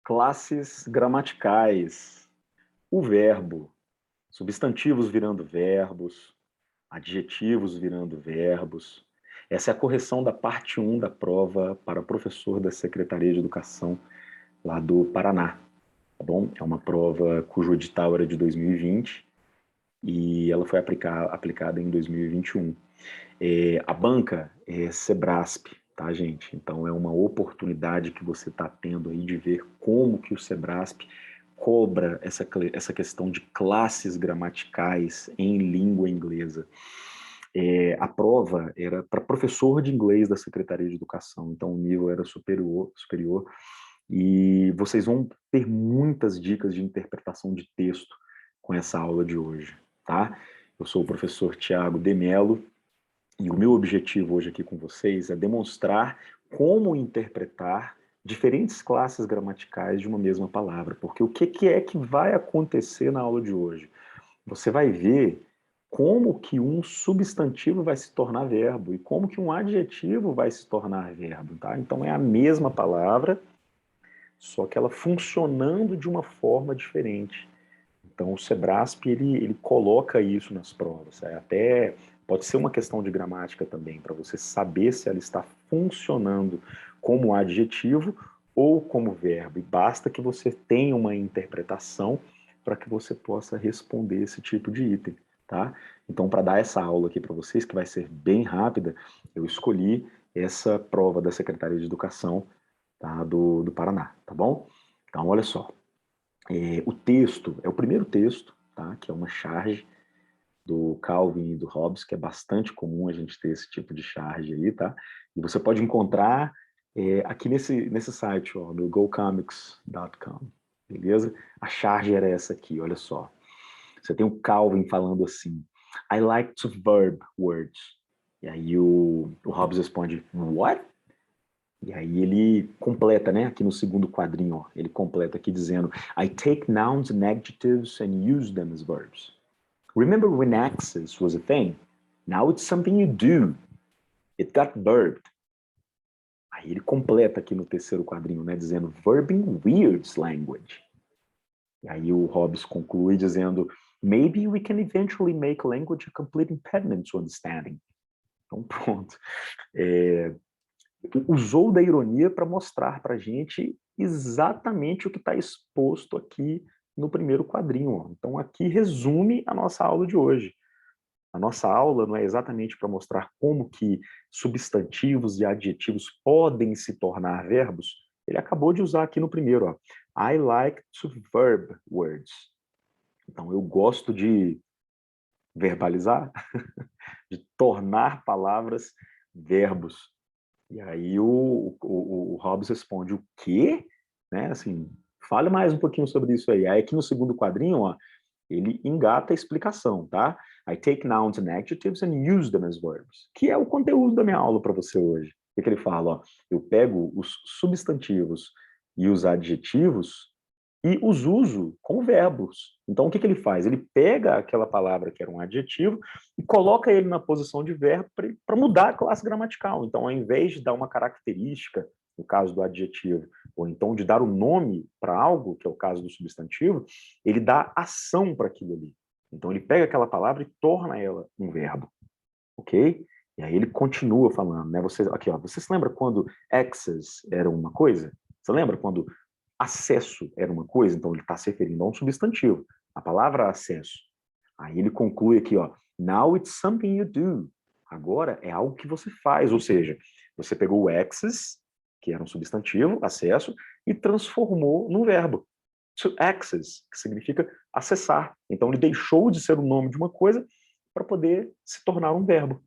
Classes gramaticais. O verbo. Substantivos virando verbos. Adjetivos virando verbos. Essa é a correção da parte 1 da prova para professor da Secretaria de Educação lá do Paraná. Tá bom? É uma prova cujo edital era de 2020 e ela foi aplicada em 2021. A banca é Sebrasp, tá, gente? Então é uma oportunidade que você está tendo aí de ver como que o Sebrasp cobra essa questão de classes gramaticais em língua inglesa. A prova era para professor de inglês da Secretaria de Educação, então o nível era superior, e vocês vão ter muitas dicas de interpretação de texto com essa aula de hoje, tá? Eu sou o professor Tiago de Mello, e o meu objetivo hoje aqui com vocês é demonstrar como interpretar diferentes classes gramaticais de uma mesma palavra, porque o que é que vai acontecer na aula de hoje? Você vai ver como que um substantivo vai se tornar verbo e como que um adjetivo vai se tornar verbo, tá? Então é a mesma palavra, só que ela funcionando de uma forma diferente. Então o Sebrasp ele coloca isso nas provas. Até pode ser uma questão de gramática também, para você saber se ela está funcionando como adjetivo ou como verbo. E basta que você tenha uma interpretação para que você possa responder esse tipo de item, tá? Então, para dar essa aula aqui para vocês, que vai ser bem rápida, eu escolhi essa prova da Secretaria de Educação, tá, do Paraná, tá bom? Então, olha só. O texto é o primeiro texto, tá? Que é uma charge do Calvin e do Hobbes, que é bastante comum a gente ter esse tipo de charge aí, tá? E você pode encontrar aqui nesse site, ó, no gocomics.com, beleza? A charge era essa aqui, olha só. Você tem o Calvin falando assim, I like to verb words. E aí o Hobbes responde, what? E aí ele completa, né, aqui no segundo quadrinho, ó, ele completa aqui dizendo I take nouns and adjectives and use them as verbs. Remember when access was a thing? Now it's something you do. It got verbed. Aí ele completa aqui no terceiro quadrinho, né, dizendo verbing weirds language. E aí o Hobbes conclui dizendo maybe we can eventually make language a complete impediment to understanding. Então pronto. Usou da ironia para mostrar para a gente exatamente o que está exposto aqui no primeiro quadrinho. Ó. Então aqui resume a nossa aula de hoje. A nossa aula não é exatamente para mostrar como que substantivos e adjetivos podem se tornar verbos. Ele acabou de usar aqui no primeiro. Ó. I like to verb words. Então eu gosto de verbalizar, de tornar palavras verbos. E aí o Hobbes responde, o quê? Né, assim, fale mais um pouquinho sobre isso aí. Aí aqui no segundo quadrinho, ó, ele engata a explicação, tá? I take nouns and adjectives and use them as verbs, que é o conteúdo da minha aula para você hoje. O que ele fala? Ó, eu pego os substantivos e os adjetivos e os uso com verbos. Então, o que ele faz? Ele pega aquela palavra que era um adjetivo e coloca ele na posição de verbo para mudar a classe gramatical. Então, ao invés de dar uma característica, no caso do adjetivo, ou então de dar o nome para algo, que é o caso do substantivo, ele dá ação para aquilo ali. Então, ele pega aquela palavra e torna ela um verbo. Ok? E aí ele continua falando, né? Aqui, ó, você se lembra quando access era uma coisa? Você lembra quando acesso era uma coisa? Então ele está se referindo a um substantivo. A palavra acesso. Aí ele conclui aqui, ó, now it's something you do. Agora é algo que você faz, ou seja, você pegou o access, que era um substantivo, acesso, e transformou num verbo. To access, que significa acessar. Então ele deixou de ser o nome de uma coisa para poder se tornar um verbo.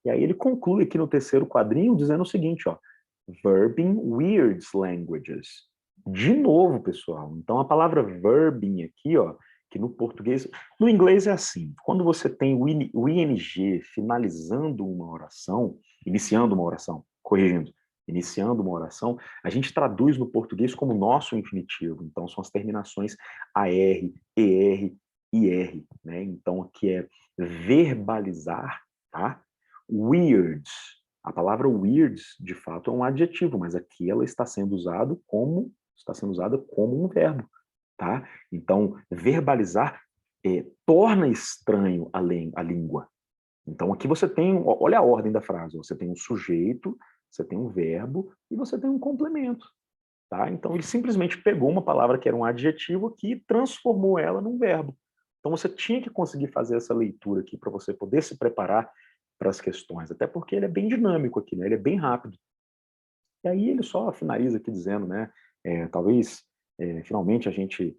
E aí ele conclui aqui no terceiro quadrinho dizendo o seguinte, ó, verbing weirds languages. De novo, pessoal, então a palavra verbing aqui, ó, que no português, no inglês é assim, quando você tem o ing finalizando uma oração, iniciando uma oração, corrigindo, iniciando uma oração, a gente traduz no português como nosso infinitivo, então são as terminações AR, ER, IR, né? Então aqui é verbalizar, tá? Weirds. A palavra weirds, de fato, é um adjetivo, mas aqui ela está sendo usada como está sendo usada como um verbo, tá? Então, verbalizar torna estranho a língua. Então, aqui você tem, olha a ordem da frase, você tem um sujeito, você tem um verbo e você tem um complemento. Tá? Então, ele simplesmente pegou uma palavra que era um adjetivo aqui e transformou ela num verbo. Então, você tinha que conseguir fazer essa leitura aqui para você poder se preparar para as questões, até porque ele é bem dinâmico aqui, né? Ele é bem rápido. E aí ele só finaliza aqui dizendo, né, talvez, finalmente, a gente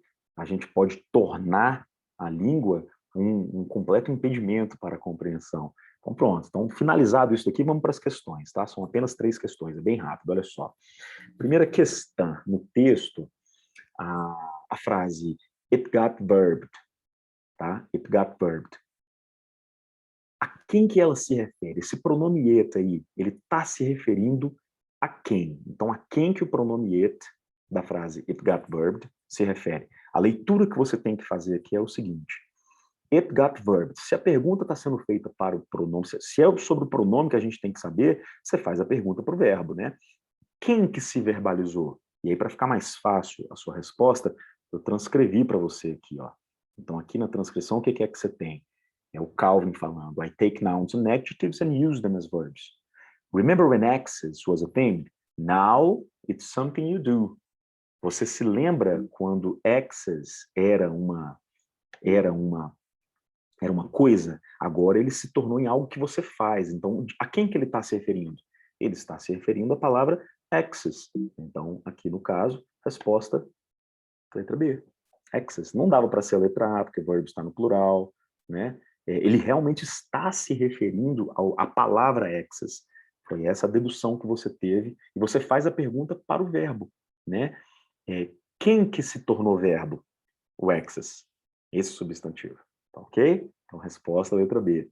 pode tornar a língua um completo impedimento para a compreensão. Então, pronto. Então, finalizado isso aqui, vamos para as questões, tá? São apenas 3 questões, é bem rápido, olha só. Primeira questão no texto, a frase it got verbed, tá? It got verbed. A quem que ela se refere? Esse pronome it aí, ele está se referindo a quem? Então, a quem que o pronome it da frase it got verbed se refere? A leitura que você tem que fazer aqui é o seguinte: it got verbed. Se a pergunta está sendo feita para o pronome, se é sobre o pronome que a gente tem que saber, você faz a pergunta para o verbo, né? Quem que se verbalizou? E aí, para ficar mais fácil a sua resposta, eu transcrevi para você aqui, ó. Então, aqui na transcrição, o que é que você tem? É o Calvin falando, I take nouns and adjectives and use them as verbs. Remember when access was a thing? Now it's something you do. Você se lembra quando access era uma coisa? Agora ele se tornou em algo que você faz. Então, a quem que ele está se referindo? Ele está se referindo à palavra access. Então, aqui no caso, resposta, letra B. Access. Não dava para ser a letra A, porque o verbo está no plural, né? Ele realmente está se referindo à palavra access. Foi essa a dedução que você teve, e você faz a pergunta para o verbo, né? Quem que se tornou verbo? O access. Esse substantivo. Tá ok? Então, resposta, letra B.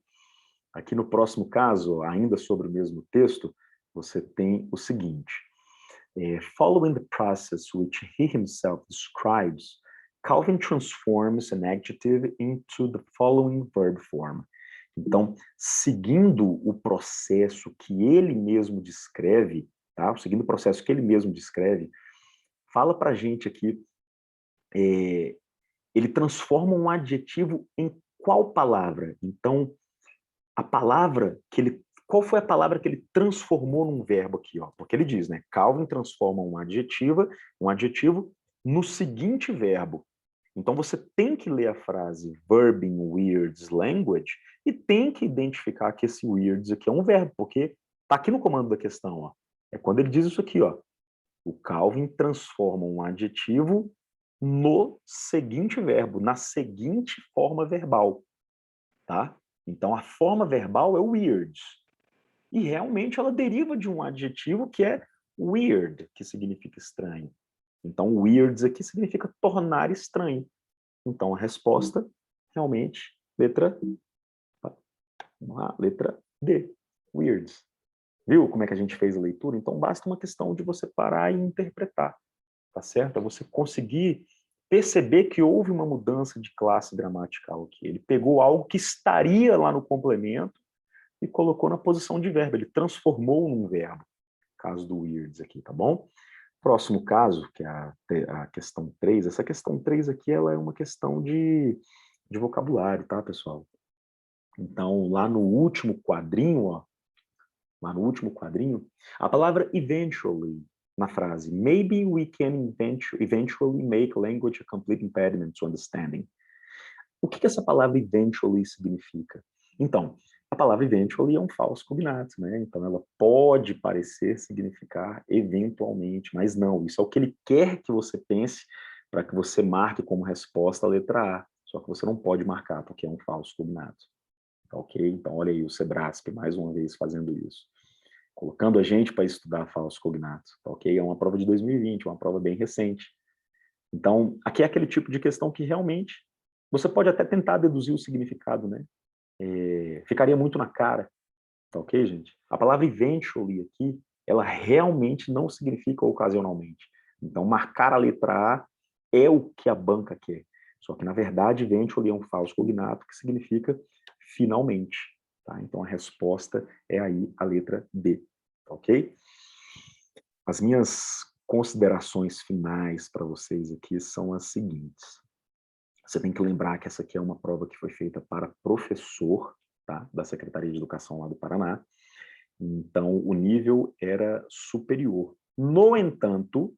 Aqui no próximo caso, ainda sobre o mesmo texto, você tem o seguinte. Following the process which he himself describes, Calvin transforms an adjective into the following verb form. Então, seguindo o processo que ele mesmo descreve, tá? Seguindo o processo que ele mesmo descreve, fala pra gente aqui, ele transforma um adjetivo em qual palavra? Então, a palavra que ele... Qual foi a palavra que ele transformou num verbo aqui? Ó? Porque ele diz, né? Calvin transforma um adjetivo no seguinte verbo. Então você tem que ler a frase verb in Weird's language e tem que identificar que esse Weird's aqui é um verbo, porque tá aqui no comando da questão, ó. É quando ele diz isso aqui, ó. O Calvin transforma um adjetivo no seguinte verbo, na seguinte forma verbal, tá? Então, a forma verbal é weird. E realmente ela deriva de um adjetivo que é weird, que significa estranho. Então, weirds aqui significa tornar estranho. Então, a resposta, realmente, letra D, weirds. Viu como é que a gente fez a leitura? Então, basta uma questão de você parar e interpretar, tá certo? É você conseguir perceber que houve uma mudança de classe gramatical aqui. Ele pegou algo que estaria lá no complemento e colocou na posição de verbo. Ele transformou num verbo. Caso do weirds aqui, tá bom? Próximo caso, que é a questão 3. Essa questão 3 aqui, ela é uma questão de vocabulário, tá, pessoal? Então, lá no último quadrinho, ó, a palavra eventually, na frase, maybe we can eventually make language a complete impediment to understanding. O que essa palavra eventually significa? Então, a palavra eventually é um falso cognato, né? Então, ela pode parecer significar eventualmente, mas não. Isso é o que ele quer que você pense para que você marque como resposta a letra A. Só que você não pode marcar, porque é um falso cognato. Tá ok? Então, olha aí o Sebrasp, mais uma vez, fazendo isso. Colocando a gente para estudar falso cognato. Tá ok? É uma prova de 2020, uma prova bem recente. Então, aqui é aquele tipo de questão que realmente você pode até tentar deduzir o significado, né? Ficaria muito na cara, tá ok, gente? A palavra eventually aqui, ela realmente não significa ocasionalmente. Então, marcar a letra A é o que a banca quer. Só que, na verdade, eventually é um falso cognato que significa finalmente. Tá? Então, a resposta é aí a letra B, tá ok? As minhas considerações finais para vocês aqui são as seguintes. Você tem que lembrar que essa aqui é uma prova que foi feita para professor, tá? Da Secretaria de Educação lá do Paraná. Então, o nível era superior. No entanto,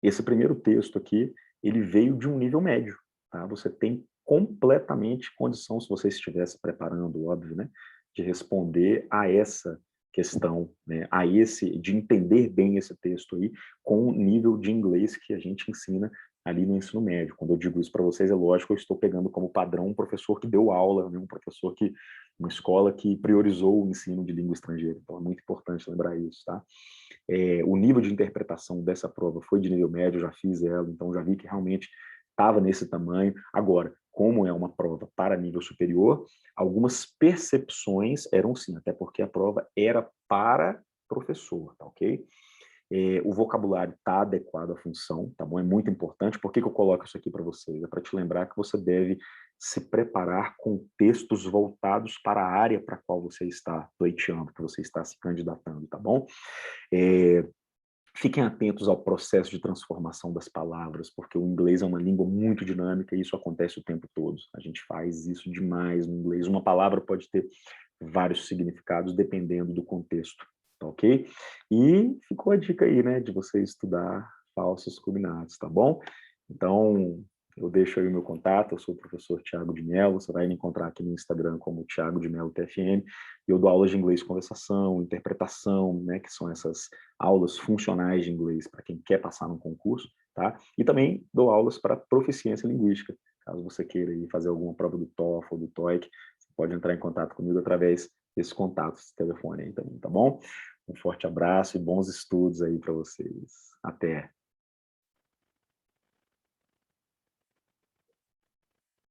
esse primeiro texto aqui, ele veio de um nível médio, tá? Você tem completamente condição, se você estivesse preparando, óbvio, né, de responder a essa questão, né, de entender bem esse texto aí, com o nível de inglês que a gente ensina ali no ensino médio. Quando eu digo isso para vocês, é lógico, eu estou pegando como padrão um professor que deu aula, né, um professor que uma escola que priorizou o ensino de língua estrangeira. Então é muito importante lembrar isso, tá? O nível de interpretação dessa prova foi de nível médio, eu já fiz ela, então já vi que realmente estava nesse tamanho. Agora, como é uma prova para nível superior, algumas percepções eram sim, até porque a prova era para professor, tá ok? O vocabulário está adequado à função, tá bom? É muito importante. Por que eu coloco isso aqui para vocês? É para te lembrar que você deve se preparar com textos voltados para a área para a qual você está pleiteando, que você está se candidatando, tá bom? Fiquem atentos ao processo de transformação das palavras, porque o inglês é uma língua muito dinâmica e isso acontece o tempo todo. A gente faz isso demais no inglês. Uma palavra pode ter vários significados dependendo do contexto, tá ok? E ficou a dica aí, né, de você estudar falsos cognatos, tá bom? Então, eu deixo aí o meu contato, eu sou o professor Thiago de Mello, você vai me encontrar aqui no Instagram como Thiago de Mello TFM, e eu dou aulas de inglês conversação, interpretação, né, que são essas aulas funcionais de inglês para quem quer passar num concurso, tá? E também dou aulas para proficiência linguística, caso você queira ir fazer alguma prova do TOEFL, do TOEIC, você pode entrar em contato comigo através desses contatos de telefone aí também, tá bom? Um forte abraço e bons estudos aí para vocês. Até!